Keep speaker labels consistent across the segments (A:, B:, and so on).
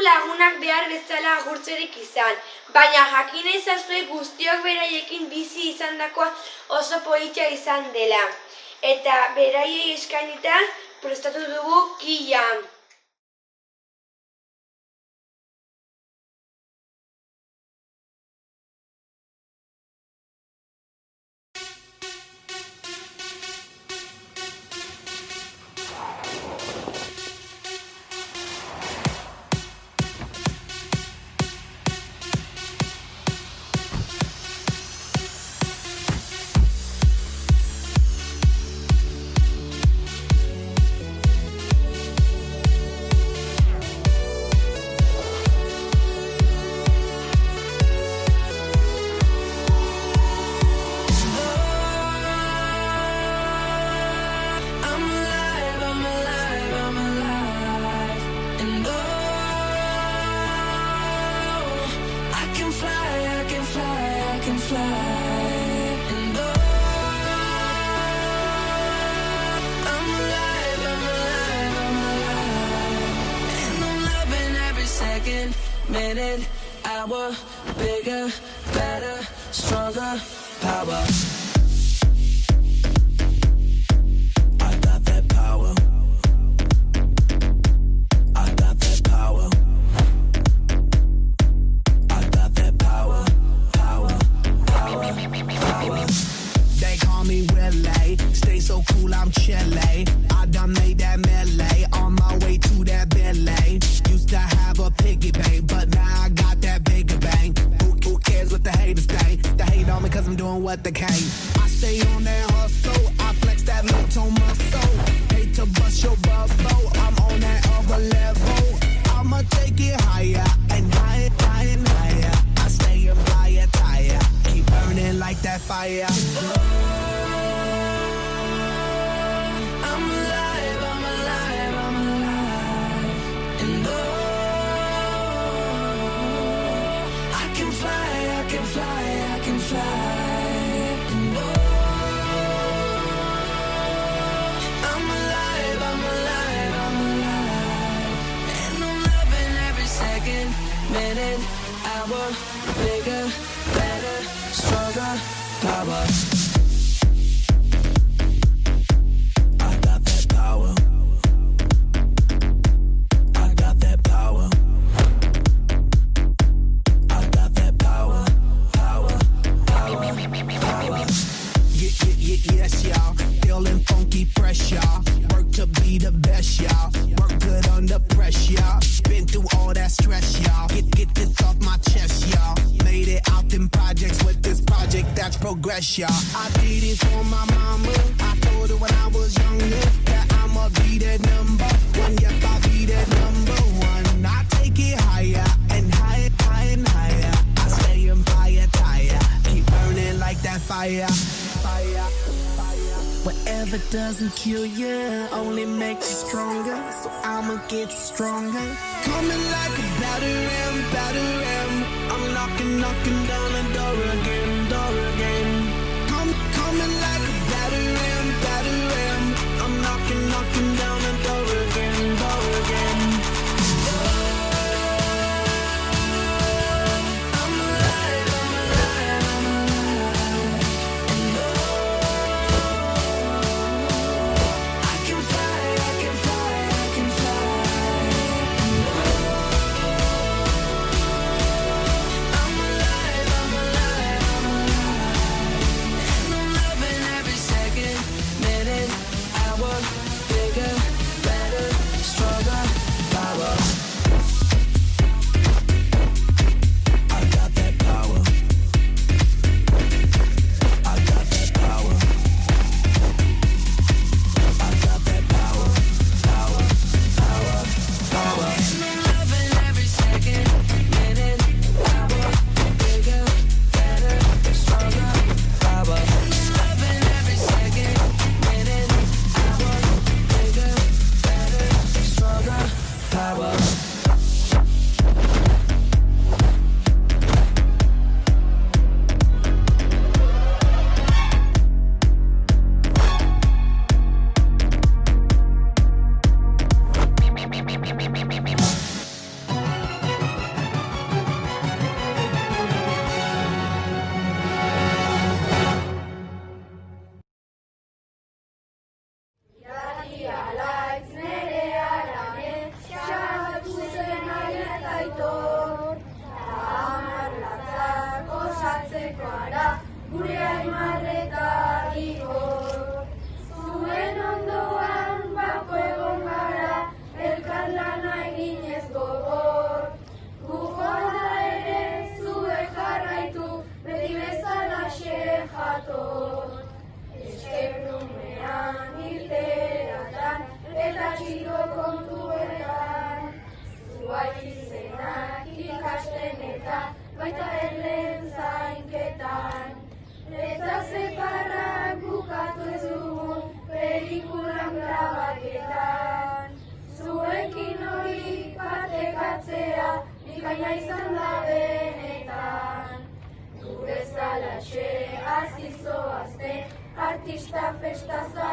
A: lagunak behar bezala agurtzerik izan, baina jakin ezazue guztiok beraiekin bizi izandakoa oso polita izan dela. Eta beraiei eskainita prestatu dugu kila.
B: Minute, hour, bigger, better, stronger, power. I got that power. I got that power. I got that power. Power, power, power. They call me Willie, stay so cool, I'm chilly. I done made that melee, on my way to that Billy. Used to have a piggy bank, but now I got that bigger bank. Who cares what the haters think? They hate on me cause I'm doing what they can. I stay on that hustle, I flex that mental muscle. Hate to bust your bubble, I'm on that other level. I'ma take it higher and higher, higher and higher. I stay up higher, tire, keep burning like that fire. Minute, hour, bigger, better, stronger, power. I got that power. I got that power. I got that power. Power, power, power. Yes, y'all. Feeling funky, fresh, y'all. Work to be the best, y'all. Work good under pressure, y'all. Been through all that stress, y'all. Get this off my chest, y'all. Made it out them projects with this project that's progress, y'all. I did it for my mama. I told her when I was younger that I'ma be that number one. Yep, I'll be that number one. I take it higher and higher, higher and higher. I stay on fire, tire. Keep burning like that fire. Fire. Whatever doesn't kill you only makes you stronger. So I'ma get stronger. Coming like a batter. I'm knocking down the door again. Coming like a batter. I'm knocking down the door again.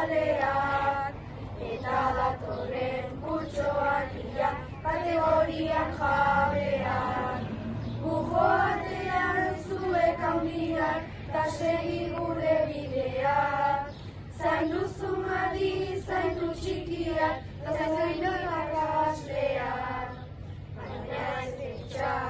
A: zaleak, eta datorren kurtsoan ia kategorian jabeak. Bujoatean zuek handiak, ta segi gure bideak. Zaindu zumadi, zaindu txikiak, ta zaindu irakasleak. Baina ez